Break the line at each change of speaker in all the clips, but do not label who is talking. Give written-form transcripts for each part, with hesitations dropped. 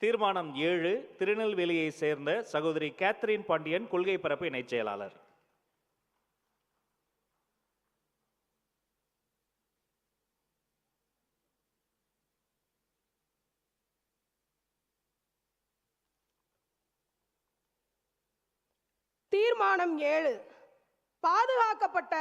தீர்மானம் 7 திருநெல்வேலியை சேர்ந்த சகோதரி கேத்ரின் பாண்டியன், கொள்கை பரப்பு இணைச் செயலாளர்.
தீர்மானம் 7 பாதுகாக்கப்பட்ட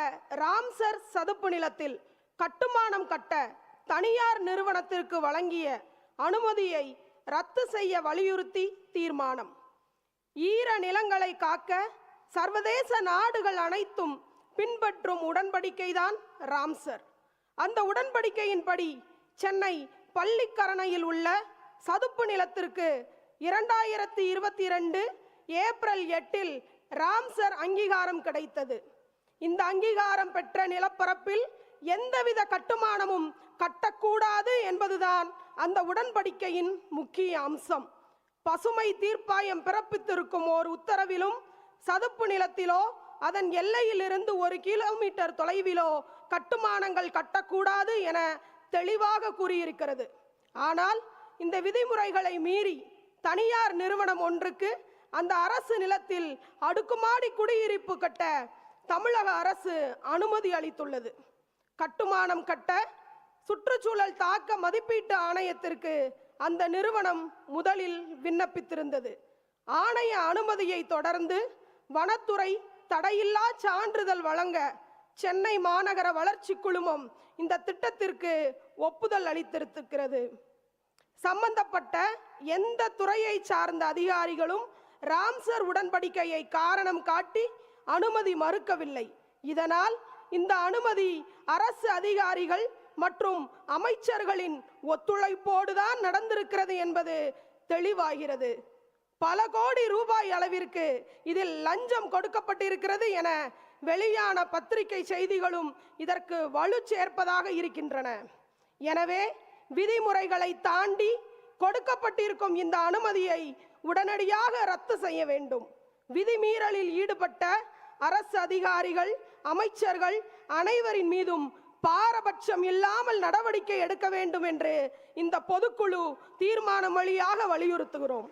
ராம்சர் சதுப்பு நிலத்தில் கட்டுமானம் கட்ட தனியார் நிறுவனத்திற்கு வழங்கிய அனுமதியை ரத்து செய்ய வலியுறுத்தி தீர்மானம். ஈர நிலங்களை காக்க சர்வதேச நாடுகள் அனைத்தும் பின்பற்றும் உடன்படிக்கைதான் ராம்சர். அந்த உடன்படிக்கையின்படி சென்னை பள்ளிக்கரணையில் உள்ள சதுப்பு நிலத்திற்கு 2022 ஏப்ரல் 8 ராம்சர் அங்கீகாரம் கிடைத்தது. இந்த அங்கீகாரம் பெற்ற நிலப்பரப்பில் எந்தவித கட்டுமானமும் கட்டக்கூடாது என்பதுதான் அந்த உடன்படிக்கையின் முக்கிய அம்சம். பசுமை தீர்ப்பாயம் பிறப்பித்திருக்கும் ஓர் உத்தரவிலும் சதுப்பு நிலத்திலோ அதன் எல்லையிலிருந்து 1 கிலோமீட்டர் தொலைவிலோ கட்டுமானங்கள் கட்டக்கூடாது என தெளிவாக கூறியிருக்கிறது. ஆனால் இந்த விதிமுறைகளை மீறி தனியார் நிறுவனம் ஒன்றுக்கு அந்த அரசு நிலத்தில் அடுக்குமாடி குடியிருப்பு கட்ட தமிழக அரசு அனுமதி அளித்துள்ளது. கட்டுமானம் கட்ட சுற்றுச்சூழல் தாக்க மதிப்பீட்டு ஆணையத்திற்கு அந்த நிறுவனம் முதலில் விண்ணப்பித்திருந்தது. ஆணைய அனுமதியை தொடர்ந்து வனத்துறை தடையில்லா சான்றிதழ் வழங்க சென்னை மாநகர வளர்ச்சி குழுமம் இந்த திட்டத்திற்கு ஒப்புதல் அளித்திருக்கிறது. சம்பந்தப்பட்ட எந்த துறையை சார்ந்த அதிகாரிகளும் ராம்சர் உடன்படிக்கையை காரணம் காட்டி அனுமதி மறுக்கவில்லை. இதனால் இந்த அனுமதி அரசு அதிகாரிகள் மற்றும் அமைச்சர்களின் ஒத்துழைப்போடுதான் நடந்திருக்கிறது என்பது தெளிவாகிறது. பல கோடி ரூபாய் அளவிற்கு இதில் லஞ்சம் கொடுக்கப்பட்டிருக்கிறது என வெளியான பத்திரிகை செய்திகளும் இதற்கு வலு சேர்ப்பதாக இருக்கின்றன. எனவே விதிமுறைகளை தாண்டி கொடுக்கப்பட்டிருக்கும் இந்த அனுமதியை உடனடியாக ரத்து செய்ய வேண்டும். விதிமீறலில் ஈடுபட்ட அரசு அதிகாரிகள், அமைச்சர்கள் அனைவரின் மீதும் பாரபட்சம் இல்லாமல் நடவடிக்கை எடுக்க வேண்டும் என்று இந்த பொதுக்குழு தீர்மானம் வழியாக வலியுறுத்துகிறோம்.